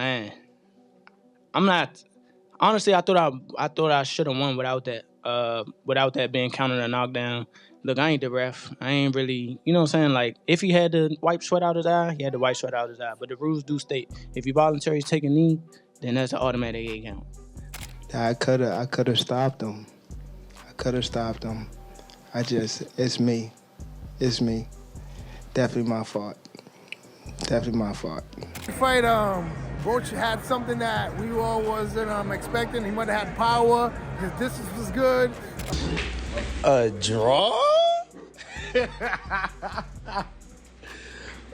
Man, I'm not. Honestly, I thought I should have won without that being counted a knockdown. Look, I ain't the ref. I ain't really, you know what I'm saying? Like, if he had to wipe sweat out his eye, he had to wipe sweat out his eye. But the rules do state if you voluntarily take a knee, then that's an automatic 8 count. I could have stopped him. I could have stopped him. It's me. It's me. Definitely my fault. Definitely my fault. Fight, Roach had something that we all wasn't expecting. He might have had power. His distance was good. A draw?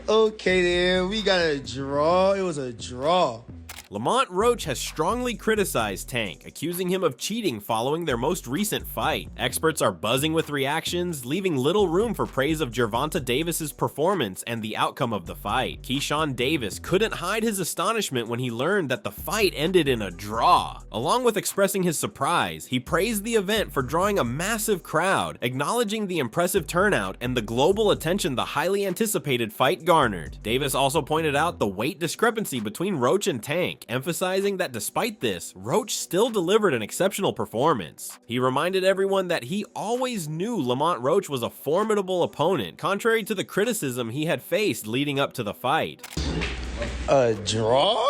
Okay then, we got a draw. It was a draw. Lamont Roach has strongly criticized Tank, accusing him of cheating following their most recent fight. Experts are buzzing with reactions, leaving little room for praise of Gervonta Davis's performance and the outcome of the fight. Keyshawn Davis couldn't hide his astonishment when he learned that the fight ended in a draw. Along with expressing his surprise, he praised the event for drawing a massive crowd, acknowledging the impressive turnout and the global attention the highly anticipated fight garnered. Davis also pointed out the weight discrepancy between Roach and Tank, emphasizing that despite this, Roach still delivered an exceptional performance. He reminded everyone that he always knew Lamont Roach was a formidable opponent, contrary to the criticism he had faced leading up to the fight. A draw?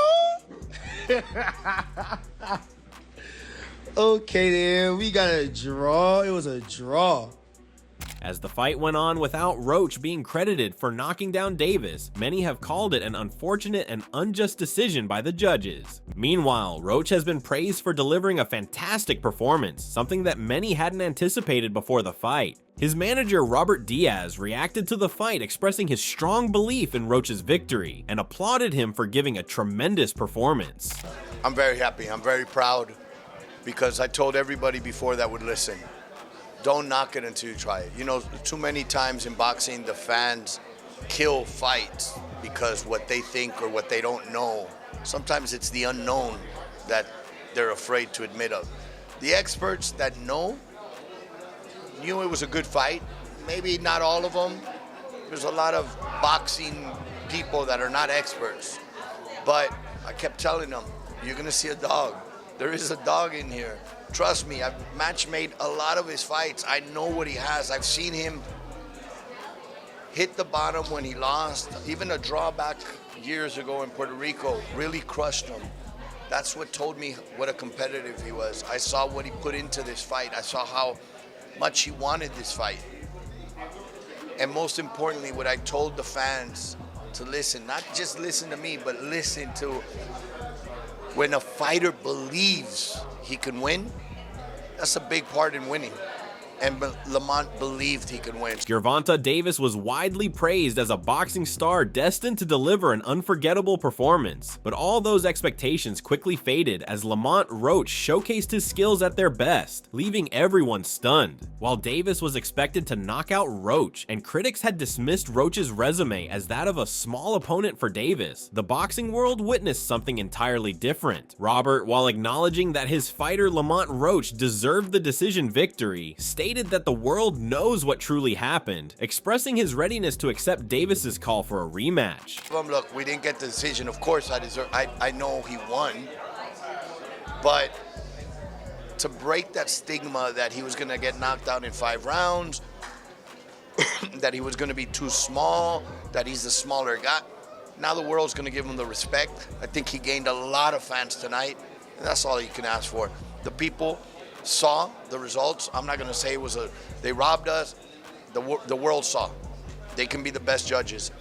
Okay then, we got a draw. It was a draw. As the fight went on without Roach being credited for knocking down Davis, many have called it an unfortunate and unjust decision by the judges. Meanwhile, Roach has been praised for delivering a fantastic performance, something that many hadn't anticipated before the fight. His manager Robert Diaz reacted to the fight, expressing his strong belief in Roach's victory and applauded him for giving a tremendous performance. I'm very happy, I'm very proud, because I told everybody before that would listen. Don't knock it until you try it. You know, too many times in boxing, the fans kill fights because what they think or what they don't know. Sometimes it's the unknown that they're afraid to admit of. The experts that knew it was a good fight. Maybe not all of them. There's a lot of boxing people that are not experts. But I kept telling them, you're gonna see a dog. There is a dog in here. Trust me, I've match-made a lot of his fights. I know what he has. I've seen him hit the bottom when he lost. Even a drawback years ago in Puerto Rico really crushed him. That's what told me what a competitive he was. I saw what he put into this fight. I saw how much he wanted this fight. And most importantly, what I told the fans to listen, not just listen to me, but listen to when a fighter believes he can win, that's a big part in winning. And Lamont believed he could win. Gervonta Davis was widely praised as a boxing star destined to deliver an unforgettable performance, but all those expectations quickly faded as Lamont Roach showcased his skills at their best, leaving everyone stunned. While Davis was expected to knock out Roach, and critics had dismissed Roach's resume as that of a small opponent for Davis, the boxing world witnessed something entirely different. Robert, while acknowledging that his fighter Lamont Roach deserved the decision victory, stated that the world knows what truly happened, expressing his readiness to accept Davis's call for a rematch. Look, we didn't get the decision. Of course, I know he won, but to break that stigma that he was going to get knocked out in 5 rounds, that he was going to be too small, that he's the smaller guy, now the world's going to give him the respect. I think he gained a lot of fans tonight, and that's all you can ask for. The people saw the results. I'm not going to say they robbed us. The world saw. They can be the best judges.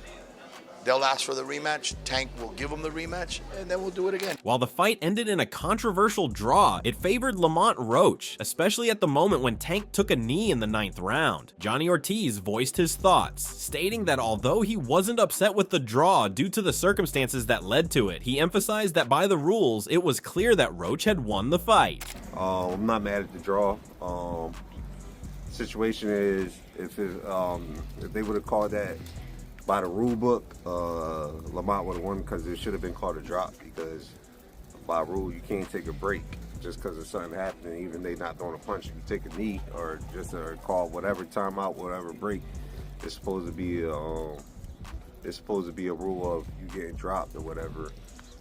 They'll ask for the rematch. Tank will give them the rematch, and then we'll do it again. While the fight ended in a controversial draw, it favored Lamont Roach, especially at the moment when Tank took a knee in the 9th round. Johnny Ortiz voiced his thoughts, stating that although he wasn't upset with the draw due to the circumstances that led to it, he emphasized that by the rules, it was clear that Roach had won the fight. I'm not mad at the draw. Situation is, if they would have called that by the rule book, Lamont would have won, because it should have been called a drop, because by rule you can't take a break just because of something happening. Even they not throwing a punch, you take a knee or just call whatever timeout, whatever break. It's supposed to be a rule of you getting dropped or whatever.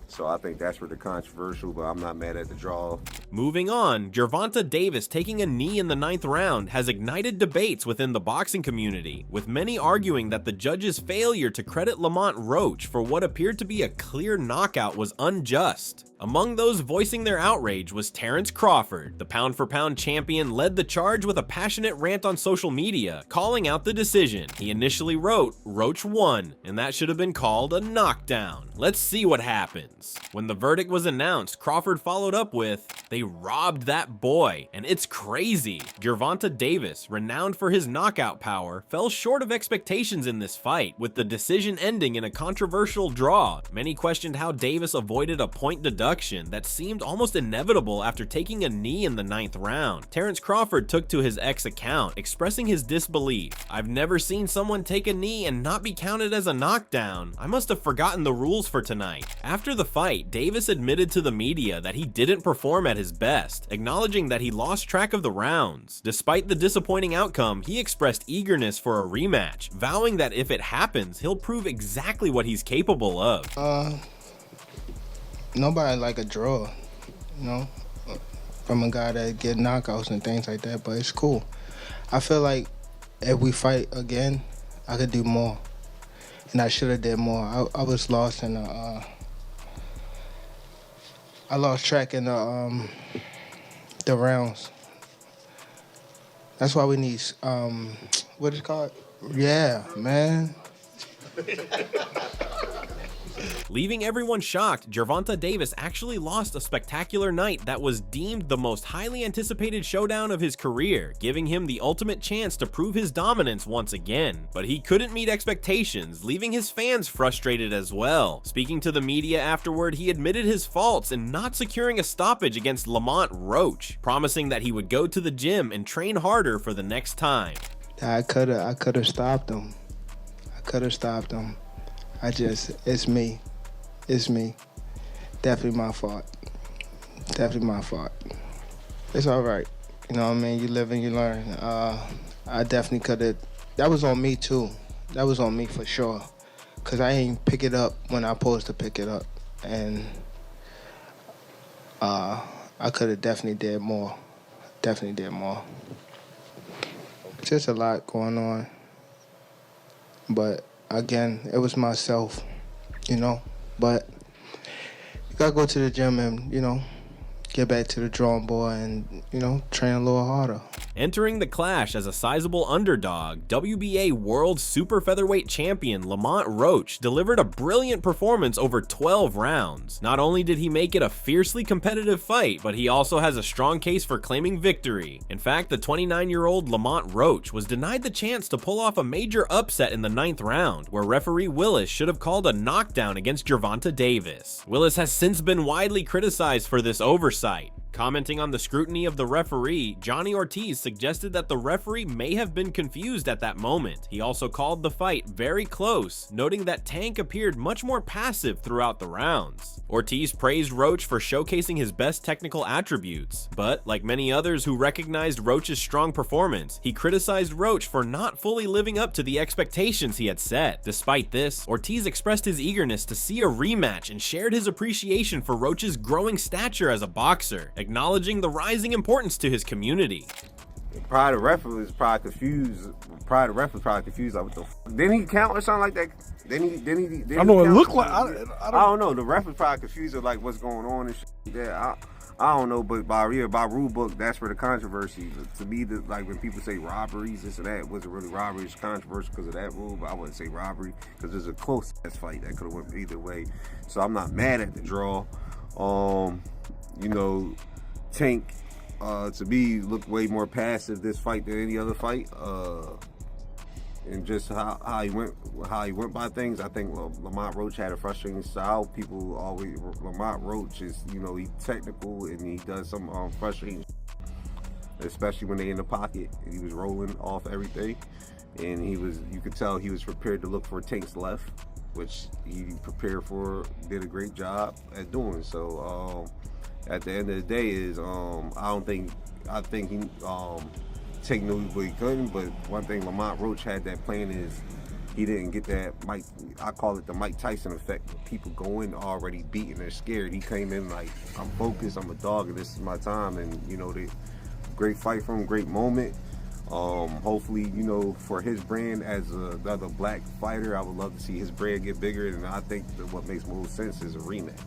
So I think that's where the controversial, but I'm not mad at the draw. Moving on, Gervonta Davis taking a knee in the 9th round has ignited debates within the boxing community, with many arguing that the judge's failure to credit Lamont Roach for what appeared to be a clear knockout was unjust. Among those voicing their outrage was Terrence Crawford. The pound-for-pound champion led the charge with a passionate rant on social media, calling out the decision. He initially wrote, "Roach won, and that should have been called a knockdown. Let's see what happens." When the verdict was announced, Crawford followed up with, "They robbed that boy, and it's crazy." Gervonta Davis, renowned for his knockout power, fell short of expectations in this fight, with the decision ending in a controversial draw. Many questioned how Davis avoided a point deduction that seemed almost inevitable after taking a knee in the 9th round. Terrence Crawford took to his X account, expressing his disbelief. "I've never seen someone take a knee and not be counted as a knockdown. I must have forgotten the rules for tonight." After the fight, Davis admitted to the media that he didn't perform at his best, acknowledging that he lost track of the rounds. Despite the disappointing outcome, he expressed eagerness for a rematch, vowing that if it happens, he'll prove exactly what he's capable of. Nobody like a draw, you know, from a guy that get knockouts and things like that, but it's cool. I feel like if we fight again, I could do more, and I should have did more. I was lost in the, I lost track in the rounds. That's why we need, what is it called? Yeah, man. Leaving everyone shocked, Gervonta Davis actually lost a spectacular night that was deemed the most highly anticipated showdown of his career, giving him the ultimate chance to prove his dominance once again. But he couldn't meet expectations, leaving his fans frustrated as well. Speaking to the media afterward, he admitted his faults in not securing a stoppage against Lamont Roach, promising that he would go to the gym and train harder for the next time. I could have stopped him. It's me. It's me. Definitely my fault. It's all right. You know what I mean? You live and you learn. I definitely could have. That was on me too. That was on me for sure. Because I ain't pick it up when I supposed to pick it up. And I could have definitely did more. Just a lot going on. But again, it was myself, you know. But you gotta go to the gym and, you know, get back to the drawing board and, you know, train a little harder. Entering the clash as a sizable underdog, WBA World Super Featherweight Champion Lamont Roach delivered a brilliant performance over 12 rounds. Not only did he make it a fiercely competitive fight, but he also has a strong case for claiming victory. In fact, the 29-year-old Lamont Roach was denied the chance to pull off a major upset in the 9th round, where referee Willis should have called a knockdown against Gervonta Davis. Willis has since been widely criticized for this oversight. Commenting on the scrutiny of the referee, Johnny Ortiz suggested that the referee may have been confused at that moment. He also called the fight very close, noting that Tank appeared much more passive throughout the rounds. Ortiz praised Roach for showcasing his best technical attributes, but like many others who recognized Roach's strong performance, he criticized Roach for not fully living up to the expectations he had set. Despite this, Ortiz expressed his eagerness to see a rematch and shared his appreciation for Roach's growing stature as a boxer, acknowledging the rising importance to his community. Probably the ref was probably confused. Like, what the f? Didn't he count or something like that? Didn't I know he it count? looked like. I don't know. The ref was probably confused with like what's going on and shit. Yeah, I don't know. But by rule book, that's where the controversy. To me, like when people say robberies, this and that wasn't really robbery. It's controversial because of that rule. But I wouldn't say robbery because it's a close ass fight that could have went either way. So I'm not mad at the draw. You know, Tank to me looked way more passive this fight than any other fight, and just how he went by things. I think Lamont Roach had a frustrating style. People always Lamont Roach is, you know, he's technical and he does some frustrating, especially when they in the pocket. He was rolling off everything, and you could tell he was prepared to look for Tank's left, which he prepared for. Did a great job at doing so. At the end of the day, I think he Tank knew what he couldn't, but one thing Lamont Roach had that plan is he didn't get that I call it the Mike Tyson effect. People go in already beaten, they're scared. He came in like, I'm focused, I'm a dog, and this is my time. And you know, the great fight from him, great moment. Hopefully, you know, for his brand as another black fighter, I would love to see his brand get bigger. And I think that what makes most sense is a rematch.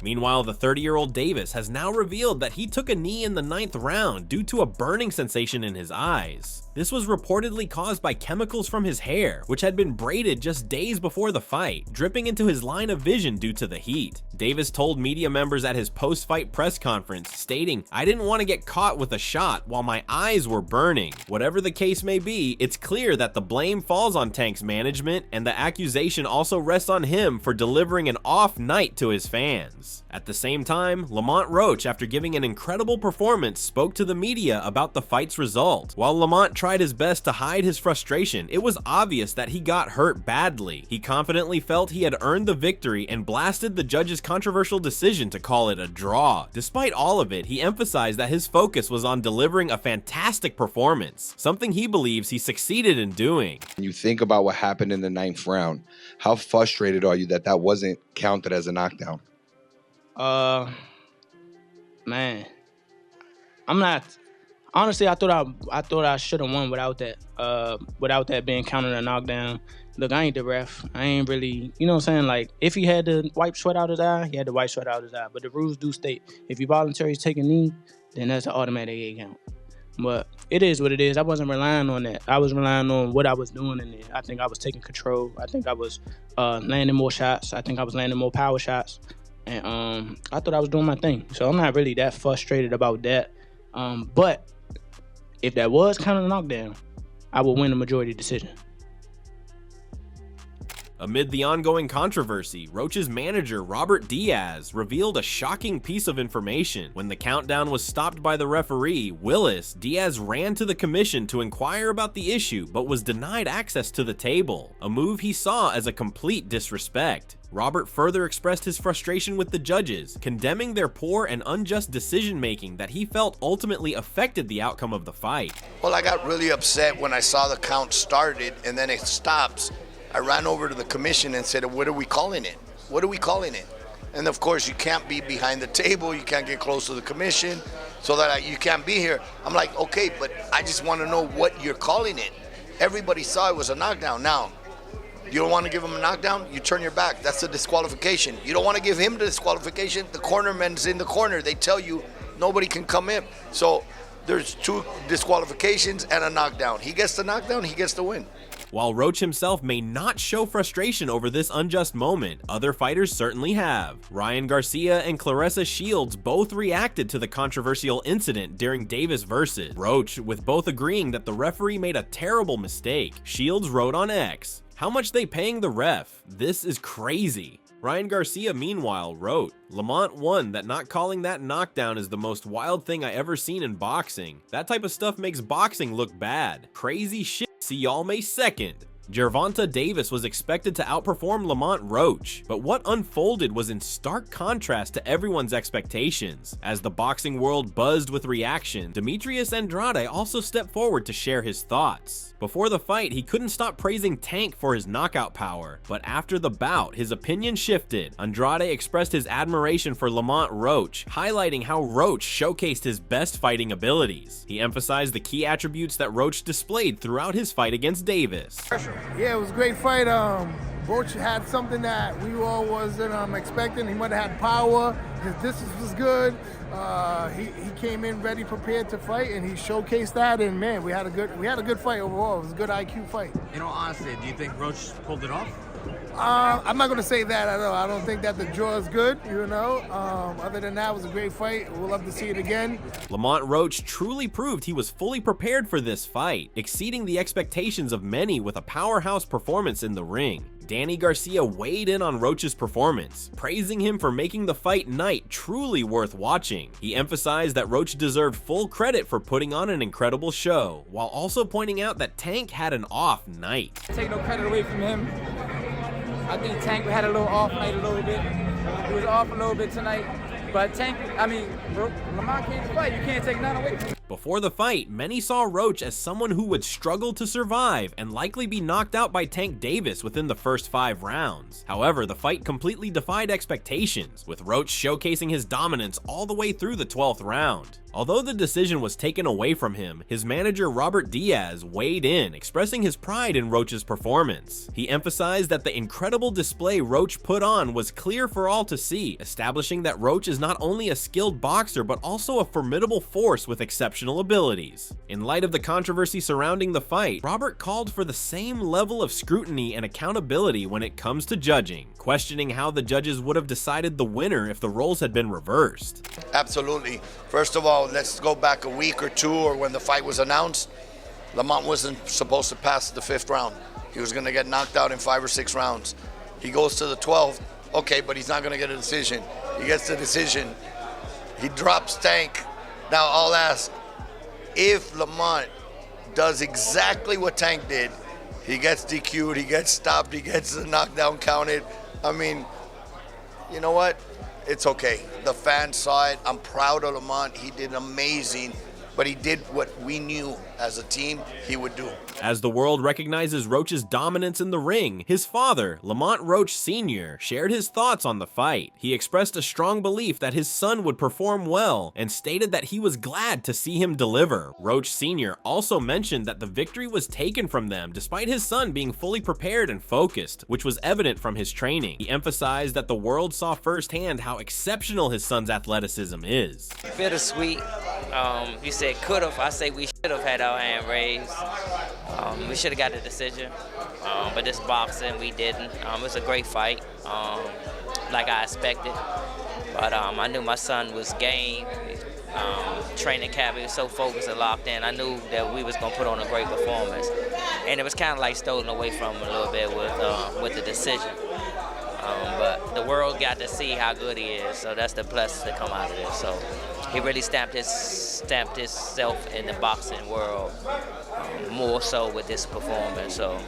Meanwhile, the 30-year-old Davis has now revealed that he took a knee in the 9th round due to a burning sensation in his eyes. This was reportedly caused by chemicals from his hair, which had been braided just days before the fight, dripping into his line of vision due to the heat. Davis told media members at his post-fight press conference, stating, "I didn't want to get caught with a shot while my eyes were burning." Whatever the case may be, it's clear that the blame falls on Tank's management, and the accusation also rests on him for delivering an off night to his fans. At the same time, Lamont Roach, after giving an incredible performance, spoke to the media about the fight's result. While Lamont tried his best to hide his frustration, it was obvious that he got hurt badly. He confidently felt he had earned the victory and blasted the judge's controversial decision to call it a draw. Despite all of it, he emphasized that his focus was on delivering a fantastic performance, something he believes he succeeded in doing. When you think about what happened in the 9th round, how frustrated are you that that wasn't counted as a knockdown? Man, I'm not. Honestly, I thought I should have won without that being counted a knockdown. Look, I ain't the ref. I ain't really, you know what I'm saying? Like, if he had to wipe sweat out his eye, he had to wipe sweat out his eye. But the rules do state, if you voluntarily take a knee, then that's an automatic 8 count. But it is what it is. I wasn't relying on that. I was relying on what I was doing in it. I think I was taking control. I think I was landing more shots. I think I was landing more power shots. And I thought I was doing my thing. So I'm not really that frustrated about that. But if that was kind of a knockdown, I would win the majority decision. Amid the ongoing controversy, Roach's manager, Robert Diaz, revealed a shocking piece of information. When the countdown was stopped by the referee, Willis, Diaz ran to the commission to inquire about the issue, but was denied access to the table, a move he saw as a complete disrespect. Robert further expressed his frustration with the judges, condemning their poor and unjust decision-making that he felt ultimately affected the outcome of the fight. Well, I got really upset when I saw the count started and then it stops. I ran over to the commission and said, "What are we calling it? What are we calling it?" And of course, you can't be behind the table. You can't get close to the commission, so that you can't be here. I'm like, okay, but I just want to know what you're calling it. Everybody saw it was a knockdown. Now, you don't want to give him a knockdown, you turn your back. That's a disqualification. You don't want to give him the disqualification, the cornerman's in the corner. They tell you nobody can come in. So there's 2 disqualifications and a knockdown. He gets the knockdown, he gets the win. While Roach himself may not show frustration over this unjust moment, other fighters certainly have. Ryan Garcia and Claressa Shields both reacted to the controversial incident during Davis versus Roach, with both agreeing that the referee made a terrible mistake. Shields wrote on X, "How much they paying the ref? This is crazy." Ryan Garcia, meanwhile, wrote, "Lamont won that not calling that knockdown is the most wild thing I ever seen in boxing. That type of stuff makes boxing look bad. Crazy shit. See y'all May 2nd. Gervonta Davis was expected to outperform Lamont Roach, but what unfolded was in stark contrast to everyone's expectations. As the boxing world buzzed with reaction, Demetrius Andrade also stepped forward to share his thoughts. Before the fight, he couldn't stop praising Tank for his knockout power, but after the bout, his opinion shifted. Andrade expressed his admiration for Lamont Roach, highlighting how Roach showcased his best fighting abilities. He emphasized the key attributes that Roach displayed throughout his fight against Davis. Yeah, it was a great fight. Roach had something that we all wasn't expecting. He might have had power. His distance was good. He came in ready, prepared to fight, and he showcased that. And man, we had a good fight overall. It was a good IQ fight. In all honesty, do you think Roach pulled it off? I'm not going to say that. I don't think that the draw is good, you know. Other than that, it was a great fight. We'll love to see it again. Lamont Roach truly proved he was fully prepared for this fight, exceeding the expectations of many with a powerhouse performance in the ring. Danny Garcia weighed in on Roach's performance, praising him for making the fight night truly worth watching. He emphasized that Roach deserved full credit for putting on an incredible show, while also pointing out that Tank had an off night. Take no credit away from him. I think Tank had a little off night a little bit. He was off a little bit tonight. But Lamont came to fight. You can't take none away from him. Before the fight, many saw Roach as someone who would struggle to survive and likely be knocked out by Tank Davis within the first 5 rounds. However, the fight completely defied expectations, with Roach showcasing his dominance all the way through the 12th round. Although the decision was taken away from him, his manager Robert Diaz weighed in, expressing his pride in Roach's performance. He emphasized that the incredible display Roach put on was clear for all to see, establishing that Roach is not only a skilled boxer but also a formidable force with exceptional abilities. In light of the controversy surrounding the fight, Robert called for the same level of scrutiny and accountability when it comes to judging, questioning how the judges would have decided the winner if the roles had been reversed. Absolutely. First of all, let's go back a week or two, or when the fight was announced, Lamont wasn't supposed to pass the 5th round. He was going to get knocked out in 5 or 6 rounds. He goes to the 12th, okay, but he's not going to get a decision. He gets the decision. He drops Tank. Now I'll ask, if Lamont does exactly what Tank did, he gets DQ'd, he gets stopped, he gets the knockdown counted. I mean, you know what? It's okay. The fans saw it. I'm proud of Lamont. He did amazing, but he did what we knew as a team he would do. As the world recognizes Roach's dominance in the ring, his father, Lamont Roach Sr., shared his thoughts on the fight. He expressed a strong belief that his son would perform well and stated that he was glad to see him deliver. Roach Sr. also mentioned that the victory was taken from them despite his son being fully prepared and focused, which was evident from his training. He emphasized that the world saw firsthand how exceptional his son's athleticism is. Bittersweet. You said could've, I say we should've had our hand raised. We should have got a decision, but this boxing, we didn't. It was a great fight, like I expected. But I knew my son was game. Training camp, he was so focused and locked in. I knew that we was gonna put on a great performance, and it was kind of like stolen away from him a little bit with the decision. But the world got to see how good he is, so that's the plus to come out of this. So he really stamped himself in the boxing world more so with this performance. So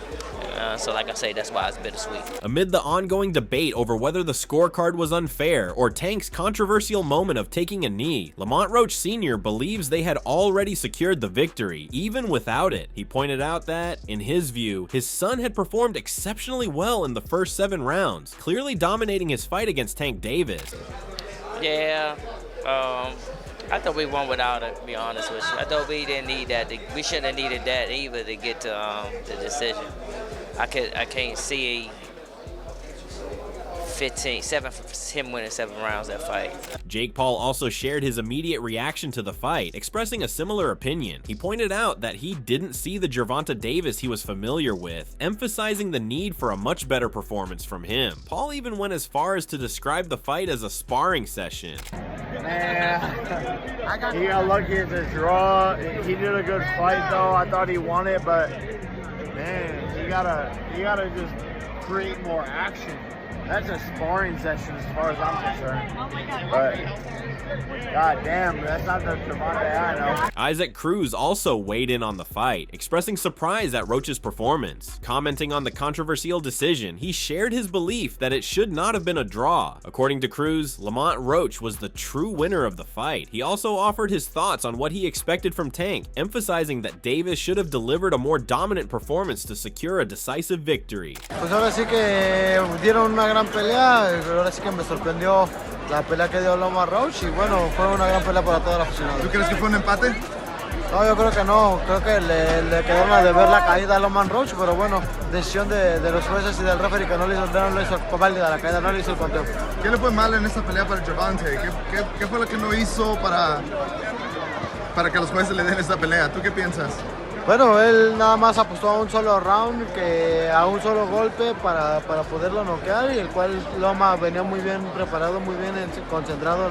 like I say, that's why it's bittersweet. Amid the ongoing debate over whether the scorecard was unfair or Tank's controversial moment of taking a knee, Lamont Roach Sr. believes they had already secured the victory, even without it. He pointed out that, in his view, his son had performed exceptionally well in the first 7 rounds, clearly dominating his fight against Tank Davis. Yeah, I thought we won without it, to be honest with you. I thought we didn't need that. We shouldn't have needed that either to get to the decision. I can't see him winning 7 rounds that fight. Jake Paul also shared his immediate reaction to the fight, expressing a similar opinion. He pointed out that he didn't see the Gervonta Davis he was familiar with, emphasizing the need for a much better performance from him. Paul even went as far as to describe the fight as a sparring session. Man, he got lucky at the draw. He did a good fight though. I thought he won it, but man, you gotta just create more action. That's a sparring session as far as I'm concerned. But god damn, that's not the Gervonta I know. Isaac Cruz also weighed in on the fight, expressing surprise at Roach's performance. Commenting on the controversial decision, he shared his belief that it should not have been a draw. According to Cruz, Lamont Roach was the true winner of the fight. He also offered his thoughts on what he expected from Tank, emphasizing that Davis should have delivered a more dominant performance to secure a decisive victory. Pues ahora sí que dieron una gran pelea, ahora sí que me sorprendió la pelea que dio Lamont Roach y bueno, fue una gran pelea para toda la aficionada. ¿Tú crees que fue un empate? No, yo creo que no, creo que le quedaron a deber la caída a Lamont Roach, pero bueno, decisión de los jueces y del referee que no le hizo válida la caída, no le hizo el conteo. ¿Qué le fue mal en esta pelea para Gervonta? ¿Qué fue lo que no hizo para que los jueces le den esta pelea? ¿Tú qué piensas? Bueno, él nada más apostó a un solo round, a un solo golpe para poderlo noquear, y el cual Loma venía muy bien preparado, muy bien concentrado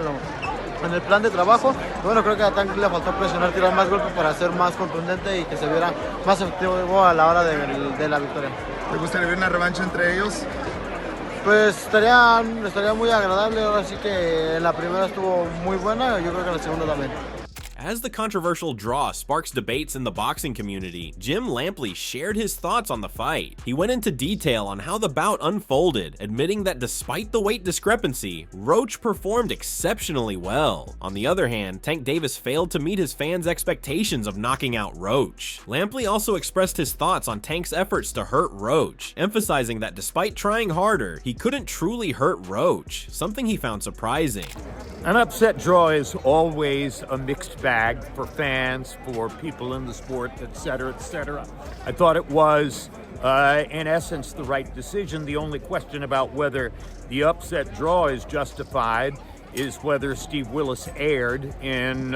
en el plan de trabajo. Y bueno, creo que a Tank le faltó presionar, tirar más golpes para ser más contundente y que se viera más efectivo a la hora de la victoria. ¿Te gustaría ver una revancha entre ellos? Pues estaría muy agradable. Ahora sí que la primera estuvo muy buena, yo creo que la segunda también. As the controversial draw sparks debates in the boxing community, Jim Lampley shared his thoughts on the fight. He went into detail on how the bout unfolded, admitting that despite the weight discrepancy, Roach performed exceptionally well. On the other hand, Tank Davis failed to meet his fans' expectations of knocking out Roach. Lampley also expressed his thoughts on Tank's efforts to hurt Roach, emphasizing that despite trying harder, he couldn't truly hurt Roach, something he found surprising. An upset draw is always a mixed bag for fans, for people in the sport, etc., etc. I thought it was, in essence, the right decision. The only question about whether the upset draw is justified is whether Steve Willis erred in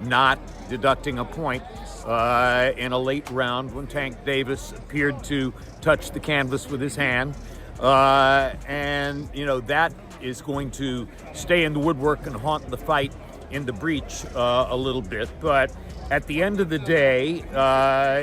not deducting a point in a late round when Tank Davis appeared to touch the canvas with his hand. And, you know, that is going to stay in the woodwork and haunt the fight in the breach a little bit. But at the end of the day,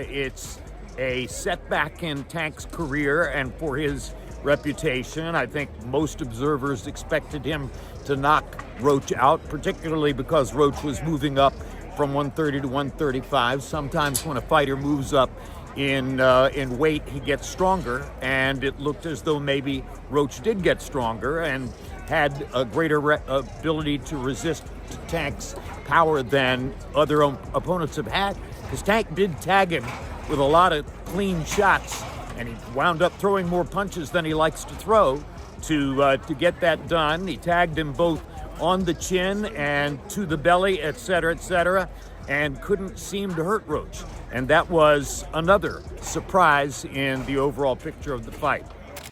it's a setback in Tank's career and for his reputation. I think most observers expected him to knock Roach out, particularly because Roach was moving up from 130 to 135. Sometimes when a fighter moves up in weight, he gets stronger, and it looked as though maybe Roach did get stronger and had a greater ability to resist Tank's power than other opponents have had, because Tank did tag him with a lot of clean shots, and he wound up throwing more punches than he likes to throw to get that done. He tagged him both on the chin and to the belly, etc., and couldn't seem to hurt Roach. And that was another surprise in the overall picture of the fight.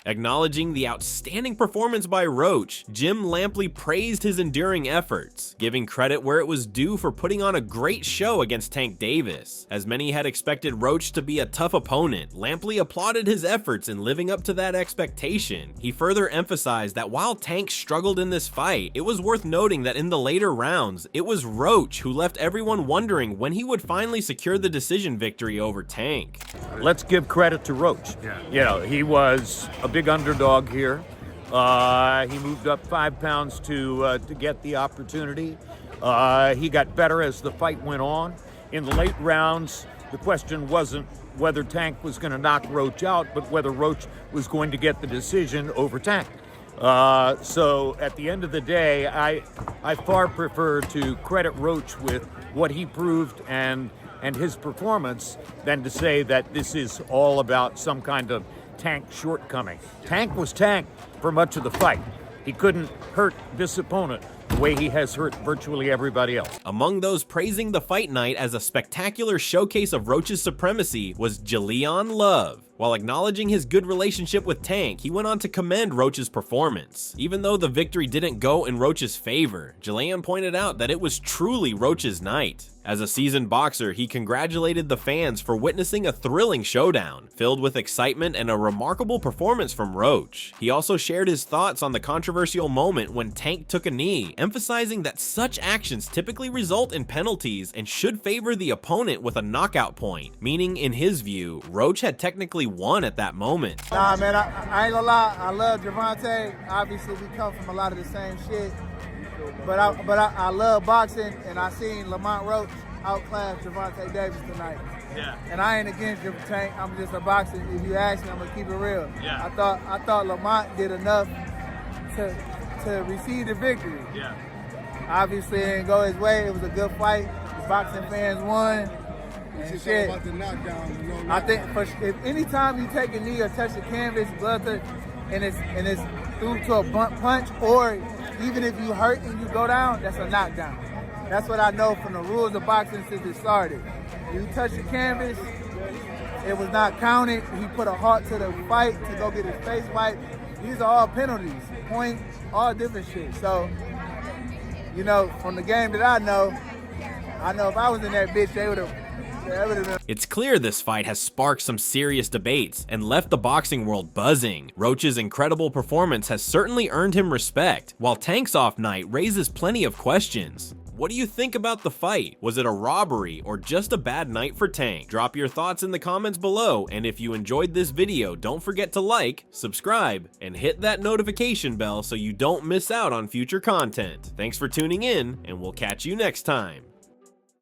Acknowledging the outstanding performance by Roach, Jim Lampley praised his enduring efforts, giving credit where it was due for putting on a great show against Tank Davis. As many had expected Roach to be a tough opponent, Lampley applauded his efforts in living up to that expectation. He further emphasized that while Tank struggled in this fight, it was worth noting that in the later rounds, it was Roach who left everyone wondering when he would finally secure the decision victory over Tank. Let's give credit to Roach. You know, he was a big underdog here. He moved up 5 pounds to get the opportunity. He got better as the fight went on. In the late rounds, the question wasn't whether Tank was going to knock Roach out, but whether Roach was going to get the decision over Tank. So at the end of the day, I far prefer to credit Roach with what he proved and his performance than to say that this is all about some kind of Tank shortcoming. Tank was Tank for much of the fight. He couldn't hurt this opponent the way he has hurt virtually everybody else. Among those praising the fight night as a spectacular showcase of Roach's supremacy was Jaleon Love. While acknowledging his good relationship with Tank, he went on to commend Roach's performance. Even though the victory didn't go in Roach's favor, Jaleon pointed out that it was truly Roach's night. As a seasoned boxer, he congratulated the fans for witnessing a thrilling showdown, filled with excitement and a remarkable performance from Roach. He also shared his thoughts on the controversial moment when Tank took a knee, emphasizing that such actions typically result in penalties and should favor the opponent with a knockout point, meaning in his view, Roach had technically won at that moment. Nah, man, I ain't gonna lie. I love Gervonta. Obviously, we come from a lot of the same shit. But I love boxing, and I seen Lamont Roach outclass Gervonta Davis tonight. Yeah. And I ain't against Tank. I'm just a boxer. If you ask me, I'm gonna keep it real. Yeah. I thought Lamont did enough to receive the victory. Yeah. Obviously, it didn't go his way. It was a good fight. The boxing fans won. And shit. About the knockdown, I think if anytime you take a knee or touch the canvas, and it's through to a blunt punch, or even if you hurt and you go down, that's a knockdown. That's what I know from the rules of boxing since it started. You touch the canvas, it was not counted. He put a halt to the fight to go get his face wiped. These are all penalties, point, all different shit. So, you know, from the game that I know if I was in that bitch, they would have. It's clear this fight has sparked some serious debates and left the boxing world buzzing. Roach's incredible performance has certainly earned him respect, while Tank's off night raises plenty of questions. What do you think about the fight? Was it a robbery or just a bad night for Tank? Drop your thoughts in the comments below, and if you enjoyed this video, don't forget to like, subscribe, and hit that notification bell so you don't miss out on future content. Thanks for tuning in, and we'll catch you next time.